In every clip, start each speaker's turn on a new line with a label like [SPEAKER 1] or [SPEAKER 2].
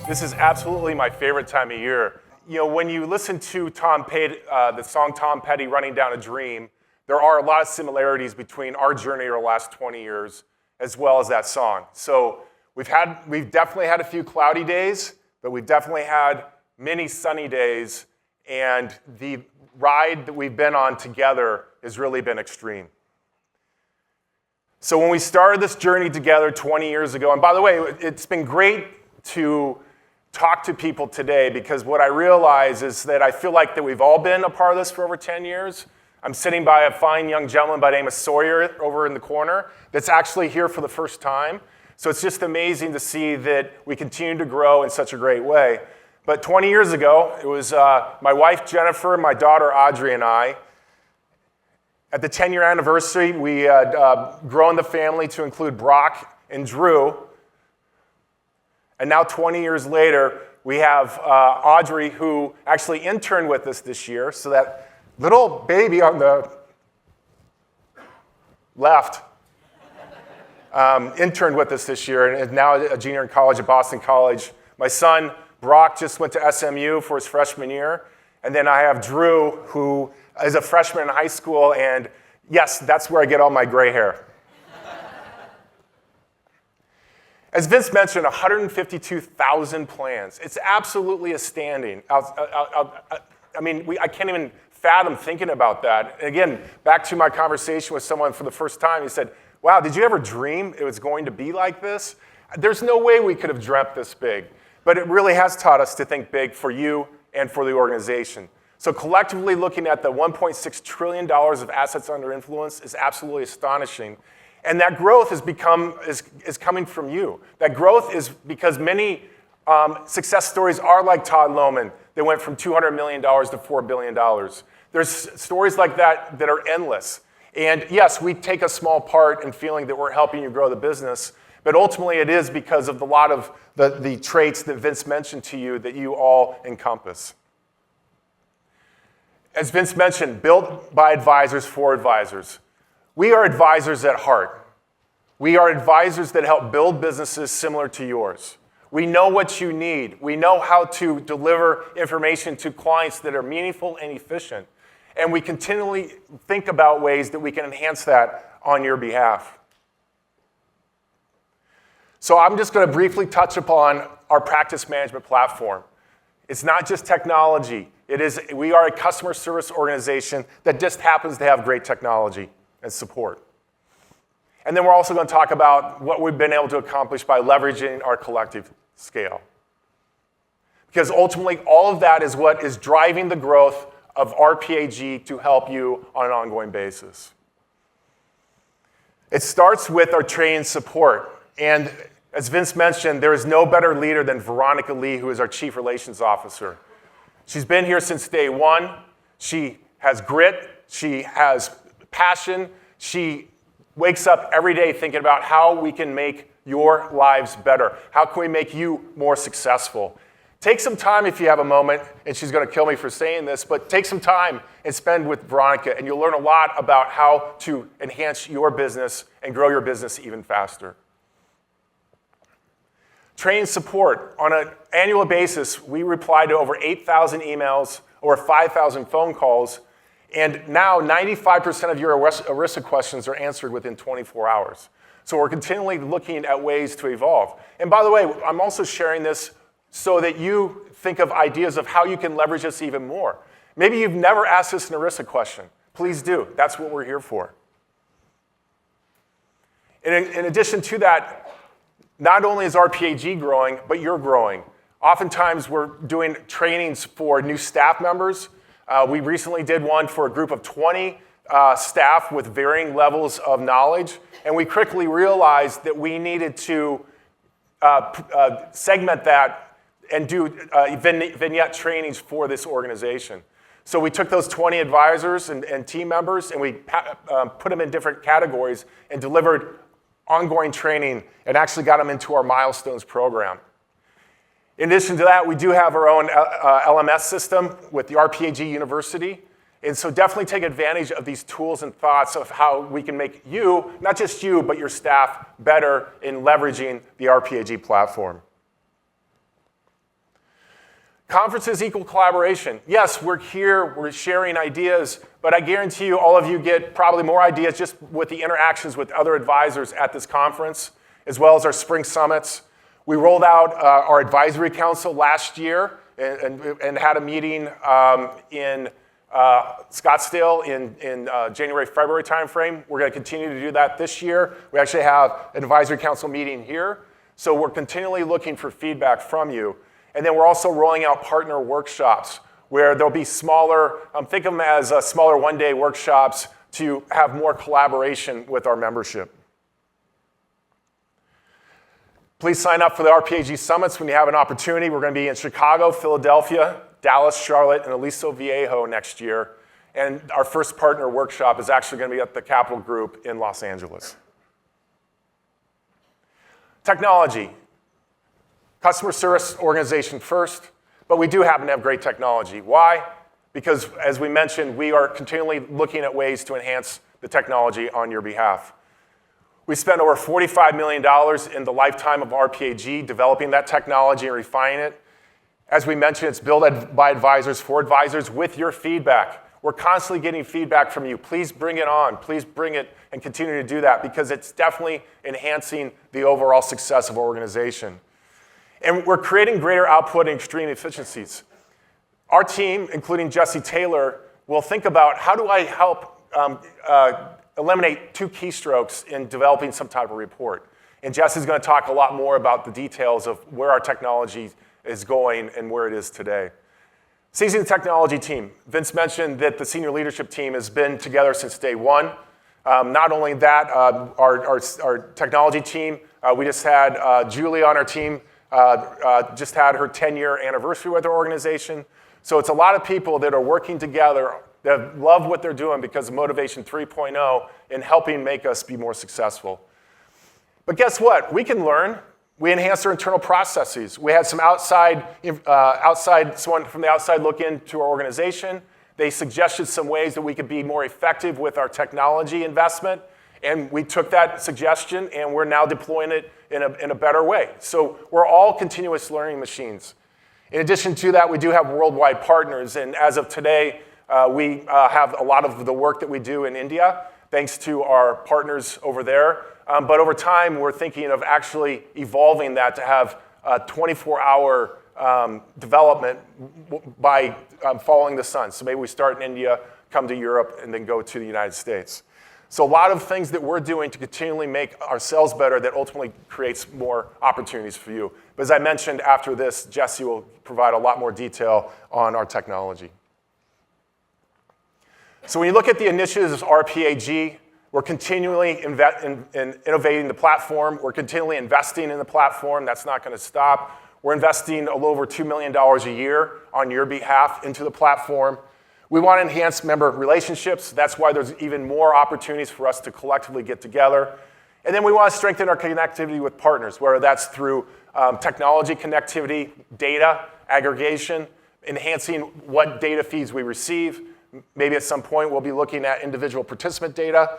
[SPEAKER 1] This is absolutely my favorite time of year. You know, when you listen to Tom Petty, the song Tom Petty, Running Down a Dream, there are a lot of similarities between our journey over the last 20 years as well as that song. So we've definitely had a few cloudy days, but we've definitely had many sunny days, and the ride that we've been on together has really been extreme. So when we started this journey together 20 years ago, and by the way, it's been great to talk to people today, because what I realize is that I feel like that we've all been a part of this for over 10 years. I'm sitting by a fine young gentleman by the name of Sawyer over in the corner that's actually here for the first time. So it's just amazing to see that we continue to grow in such a great way. But 20 years ago, it was my wife Jennifer, my daughter Audrey, and I. At the 10-year anniversary, we had grown the family to include Brock and Drew. And now 20 years later, we have Audrey, who actually interned with us this year. So that little baby on the left interned with us this year and is now a junior in college at Boston College. My son, Brock, just went to SMU for his freshman year. And then I have Drew, who is a freshman in high school. And yes, that's where I get all my gray hair. As Vince mentioned, 152,000 plans. It's absolutely astounding. I can't even fathom thinking about that. And again, back to my conversation with someone for the first time, he said, wow, did you ever dream it was going to be like this? There's no way we could have dreamt this big. But it really has taught us to think big for you and for the organization. So collectively looking at the $1.6 trillion of assets under influence is absolutely astonishing. And that growth is coming from you. That growth is because many success stories are like Todd Lohman. They went from $200 million to $4 billion. There's stories like that that are endless. And yes, we take a small part in feeling that we're helping you grow the business, but ultimately it is because of a lot of the traits that Vince mentioned to you that you all encompass. As Vince mentioned, built by advisors for advisors. We are advisors at heart. We are advisors that help build businesses similar to yours. We know what you need. We know how to deliver information to clients that are meaningful and efficient. And we continually think about ways that we can enhance that on your behalf. So I'm just going to briefly touch upon our practice management platform. It's not just technology. We are a customer service organization that just happens to have great technology and support. And then we're also going to talk about what we've been able to accomplish by leveraging our collective scale. Because ultimately, all of that is what is driving the growth of RPAG to help you on an ongoing basis. It starts with our training support. And as Vince mentioned, there is no better leader than Veronica Lee, who is our Chief Relations Officer. She's been here since day one. She has grit. She has passion. She wakes up every day thinking about how we can make your lives better. How can we make you more successful? Take some time if you have a moment, and she's going to kill me for saying this, but take some time and spend with Veronica, and you'll learn a lot about how to enhance your business and grow your business even faster. Training support. On an annual basis, we reply to over 8,000 emails, over 5,000 phone calls, and now 95% of your ERISA questions are answered within 24 hours. So we're continually looking at ways to evolve. And by the way, I'm also sharing this so that you think of ideas of how you can leverage this even more. Maybe you've never asked us an ERISA question. Please do. That's what we're here for. In addition to that, not only is RPAG growing, but you're growing. Oftentimes, we're doing trainings for new staff members. We recently did one for a group of 20 staff with varying levels of knowledge, and we quickly realized that we needed to segment that and do vignette trainings for this organization. So we took those 20 advisors and team members, and we put them in different categories and delivered ongoing training and actually got them into our Milestones program. In addition to that, we do have our own LMS system with the RPAG University. And so definitely take advantage of these tools and thoughts of how we can make you, not just you, but your staff better in leveraging the RPAG platform. Conferences equal collaboration. Yes, we're here, we're sharing ideas, but I guarantee you all of you get probably more ideas just with the interactions with other advisors at this conference, as well as our spring summits. We rolled out our advisory council last year and had a meeting in Scottsdale in January, February timeframe. We're going to continue to do that this year. We actually have an advisory council meeting here. So we're continually looking for feedback from you. And then we're also rolling out partner workshops where there'll be smaller, think of them as smaller one-day workshops to have more collaboration with our membership. Please sign up for the RPAG Summits when you have an opportunity. We're going to be in Chicago, Philadelphia, Dallas, Charlotte, and Aliso Viejo next year. And our first partner workshop is actually going to be at the Capital Group in Los Angeles. Technology. Customer service organization first, but we do happen to have great technology. Why? Because, as we mentioned, we are continually looking at ways to enhance the technology on your behalf. We spent over $45 million in the lifetime of RPAG developing that technology and refining it. As we mentioned, it's built by advisors for advisors with your feedback. We're constantly getting feedback from you. Please bring it on. Please bring it and continue to do that because it's definitely enhancing the overall success of our organization. And we're creating greater output and extreme efficiencies. Our team, including Jesse Taylor, will think about how do I help eliminate 2 keystrokes in developing some type of report. And Jesse's going to talk a lot more about the details of where our technology is going and where it is today. Seizing the technology team. Vince mentioned that the senior leadership team has been together since day one. Not only that, our technology team, we just had Julie on our team, just had her 10-year anniversary with our organization. So it's a lot of people that are working together that love what they're doing because of Motivation 3.0 and helping make us be more successful. But guess what? We can learn. We enhanced our internal processes. We had some someone from the outside look into our organization. They suggested some ways that we could be more effective with our technology investment. And we took that suggestion and we're now deploying it in a better way. So we're all continuous learning machines. In addition to that, we do have worldwide partners. And as of today, we have a lot of the work that we do in India, thanks to our partners over there. But over time, we're thinking of actually evolving that to have 24-hour development by following the sun. So maybe we start in India, come to Europe, and then go to the United States. So a lot of things that we're doing to continually make ourselves better that ultimately creates more opportunities for you. But as I mentioned, after this, Jesse will provide a lot more detail on our technology. So when you look at the initiatives of RPAG, we're continually innovating the platform. We're continually investing in the platform. That's not going to stop. We're investing a little over $2 million a year on your behalf into the platform. We want to enhance member relationships. That's why there's even more opportunities for us to collectively get together. And then we want to strengthen our connectivity with partners, whether that's through technology connectivity, data aggregation, enhancing what data feeds we receive. Maybe at some point we'll be looking at individual participant data.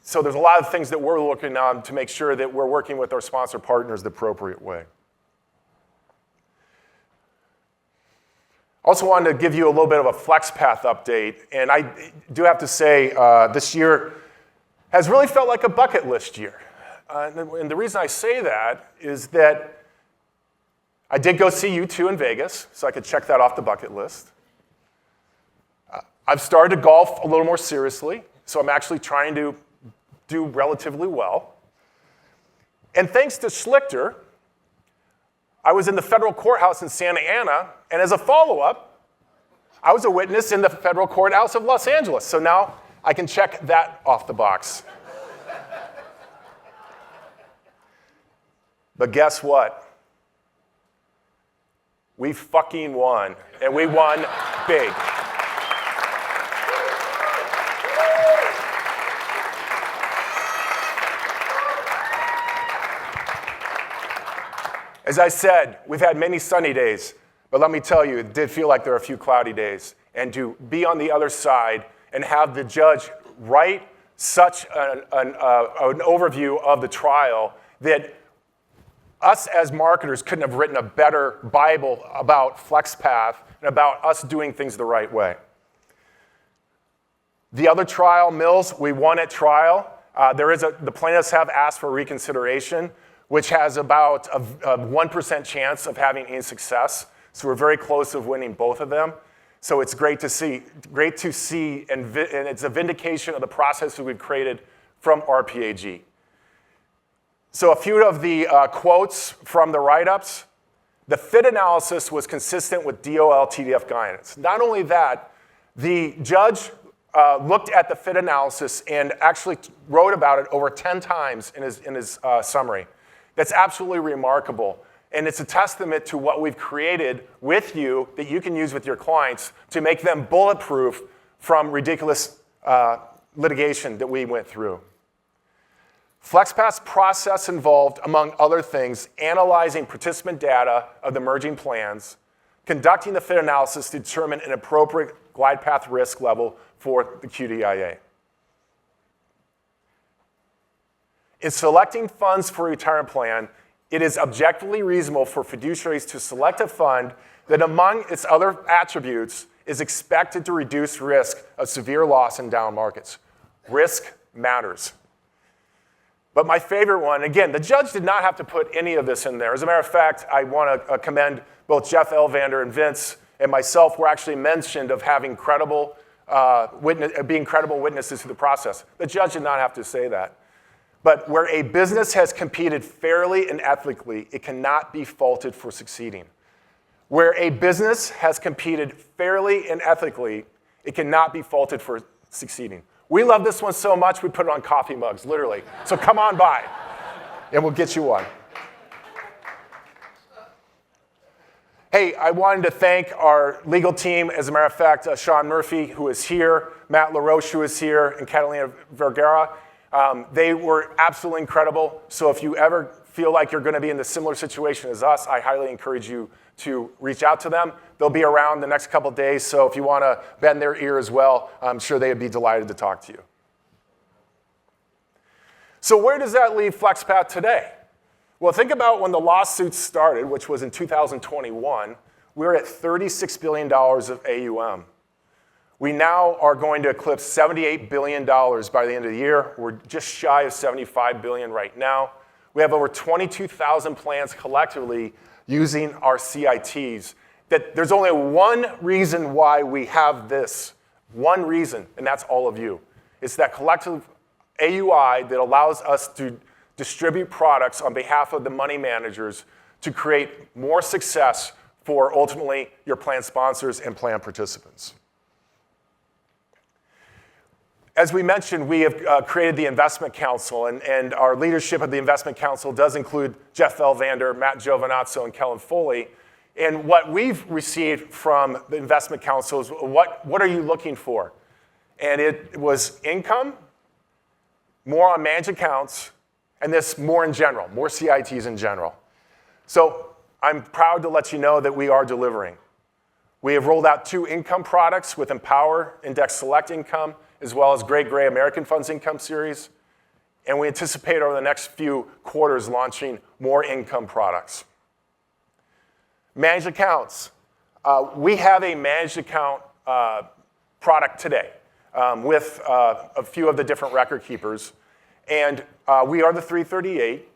[SPEAKER 1] So there's a lot of things that we're looking on to make sure that we're working with our sponsor partners the appropriate way. Also wanted to give you a little bit of a flexPATH update. And I do have to say, this year has really felt like a bucket list year. And the reason I say that is that I did go see U2 in Vegas, so I could check that off the bucket list. I've started to golf a little more seriously, so I'm actually trying to do relatively well. And thanks to Schlichter, I was in the federal courthouse in Santa Ana, and as a follow-up, I was a witness in the federal courthouse of Los Angeles. So now I can check that off the box. But guess what? We fucking won, and we won big. As I said, we've had many sunny days, but let me tell you, it did feel like there are a few cloudy days. And to be on the other side and have the judge write such an overview of the trial that Us as marketers couldn't have written a better Bible about flexPATH and about us doing things the right way. The other trial, Mills, we won at trial. The plaintiffs have asked for reconsideration, which has about a 1% chance of having any success. So we're very close to winning both of them. So it's great to see, and it's a vindication of the process that we've created from RPAG. So a few of the quotes from the write-ups. The fit analysis was consistent with DOL TDF guidance. Not only that, the judge looked at the fit analysis and actually wrote about it over 10 times in his summary. That's absolutely remarkable. And it's a testament to what we've created with you that you can use with your clients to make them bulletproof from ridiculous litigation that we went through. flexPATH's process involved, among other things, analyzing participant data of the merging plans, conducting the fit analysis to determine an appropriate glide path risk level for the QDIA. In selecting funds for a retirement plan, it is objectively reasonable for fiduciaries to select a fund that, among its other attributes, is expected to reduce risk of severe loss in down markets. Risk matters. But my favorite one, again, the judge did not have to put any of this in there. As a matter of fact, I want to commend both Jeff Elvander and Vince and myself were actually mentioned of having being credible witnesses to the process. The judge did not have to say that. But where a business has competed fairly and ethically, it cannot be faulted for succeeding. Where a business has competed fairly and ethically, it cannot be faulted for succeeding. We love this one so much, we put it on coffee mugs, literally. So come on by, and we'll get you one. Hey, I wanted to thank our legal team. As a matter of fact, Sean Murphy, who is here, Matt LaRoche, who is here, and Catalina Vergara. They were absolutely incredible. So if you ever feel like you're going to be in a similar situation as us, I highly encourage you to reach out to them. They'll be around the next couple of days, so if you want to bend their ear as well, I'm sure they would be delighted to talk to you. So where does that leave flexPATH today? Well, think about when the lawsuit started, which was in 2021. We were at $36 billion of AUM. We now are going to eclipse $78 billion by the end of the year. We're just shy of $75 billion right now. We have over 22,000 plans collectively using our CITs. That there's only one reason why we have this, one reason, and that's all of you. It's that collective AUI that allows us to distribute products on behalf of the money managers to create more success for ultimately your plan sponsors and plan participants. As we mentioned, we have created the Investment Council, and our leadership of the Investment Council does include Jeff Elvander, Matt Giovinazzo, and Kellen Foley. And what we've received from the Investment Council is, what are you looking for? And it was income, more on managed accounts, and this more in general, more CITs in general. So I'm proud to let you know that we are delivering. We have rolled out 2 income products with Empower Index Select Income, as well as Great Gray American Funds Income Series. And we anticipate over the next few quarters launching more income products. Managed accounts. We have a managed account product today with a few of the different record keepers. And we are the 338.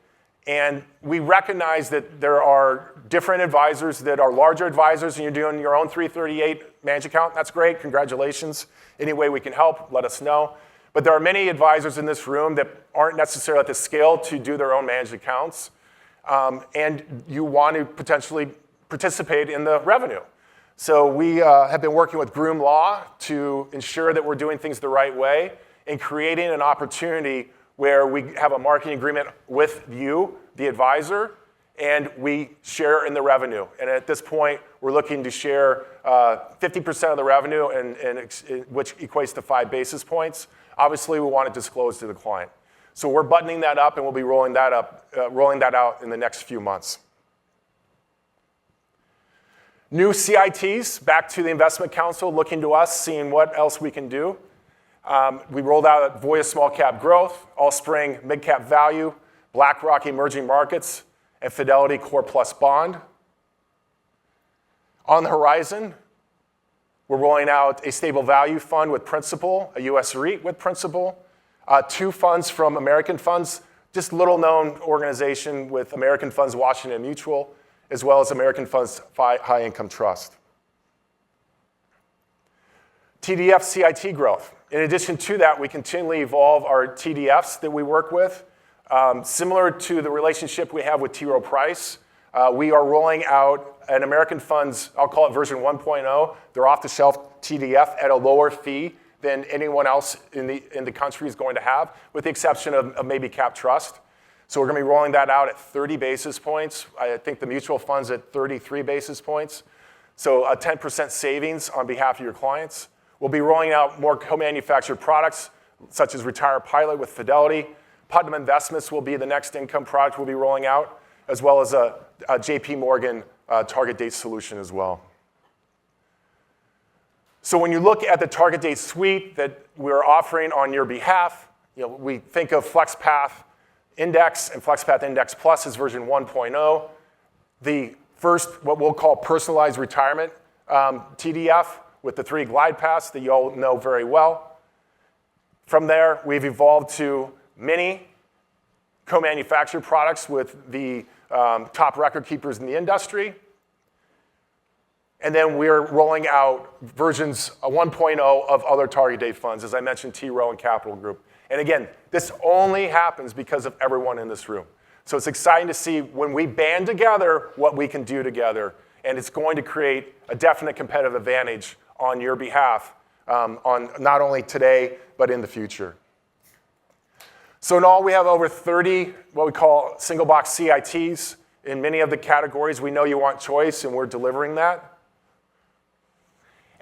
[SPEAKER 1] And we recognize that there are different advisors that are larger advisors, and you're doing your own 338 managed account. That's great. Congratulations. Any way we can help, let us know. But there are many advisors in this room that aren't necessarily at the scale to do their own managed accounts. And you want to potentially participate in the revenue. So we have been working with Groom Law to ensure that we're doing things the right way and creating an opportunity where we have a marketing agreement with you, the advisor, and we share in the revenue. And at this point, we're looking to share 50% of the revenue, which equates to 5 basis points. Obviously, we want to disclose to the client. So we're buttoning that up, and we'll be rolling that out in the next few months. New CITs, back to the Investment Council, looking to us, seeing what else we can do. We rolled out Voya Small Cap Growth, All Spring Mid Cap Value, BlackRock Emerging Markets, and Fidelity Core Plus Bond. On the horizon, we're rolling out a stable value fund with Principal, a US REIT with Principal, 2 funds from American Funds, just little known organization with American Funds Washington Mutual, as well as American Funds High Income Trust. TDF CIT growth. In addition to that, we continually evolve our TDFs that we work with. Similar to the relationship we have with T. Rowe Price, we are rolling out an American Funds, I'll call it version 1.0. They're off-the-shelf TDF at a lower fee than anyone else in the country is going to have, with the exception of maybe Cap Trust. So we're going to be rolling that out at 30 basis points. I think the mutual fund's at 33 basis points. So a 10% savings on behalf of your clients. We'll be rolling out more co-manufactured products, such as Retire Pilot with Fidelity. Putnam Investments will be the next income product we'll be rolling out, as well as a JP Morgan target date solution as well. So when you look at the target date suite that we're offering on your behalf, we think of flexPATH Index and flexPATH Index Plus as version 1.0. The first, what we'll call personalized retirement TDF with the 3 glide paths that you all know very well. From there, we've evolved to many co-manufactured products with the top record keepers in the industry. And then we're rolling out versions 1.0 of other target date funds, as I mentioned, T. Rowe and Capital Group. And again, this only happens because of everyone in this room. So it's exciting to see when we band together what we can do together. And it's going to create a definite competitive advantage on your behalf, on not only today, but in the future. So in all, we have over 30 what we call single box CITs in many of the categories. We know you want choice, and we're delivering that.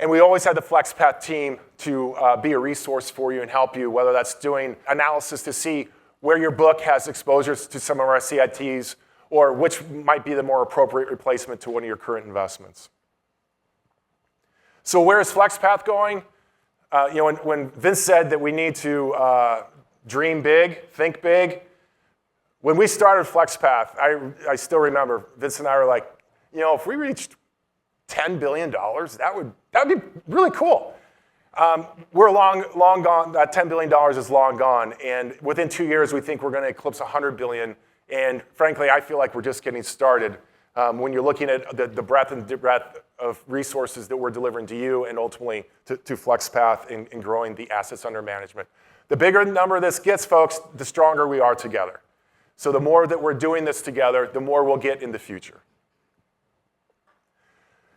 [SPEAKER 1] And we always had the flexPATH team to be a resource for you and help you, whether that's doing analysis to see where your book has exposures to some of our CITs, or which might be the more appropriate replacement to one of your current investments. So where is flexPATH going? When Vince said that we need to dream big, think big, when we started flexPATH, I still remember Vince and I were like, if we reached $10 billion, that would be really cool. We're long gone. That $10 billion is long gone, and within 2 years, we think we're going to eclipse $100 billion. And frankly, I feel like we're just getting started when you're looking at the breadth and depth of resources that we're delivering to you, and ultimately to flexPATH in growing the assets under management. The bigger the number this gets, folks, the stronger we are together. So the more that we're doing this together, the more we'll get in the future.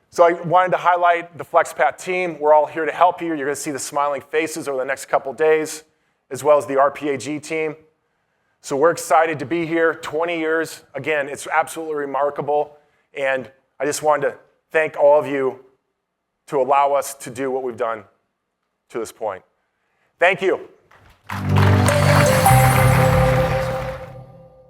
[SPEAKER 1] So I wanted to highlight the flexPATH team. We're all here to help you. You're going to see the smiling faces over the next couple days, as well as the RPAG team. So we're excited to be here. 20 years. Again, it's absolutely remarkable. And I just wanted to thank all of you to allow us to do what we've done to this point. Thank you.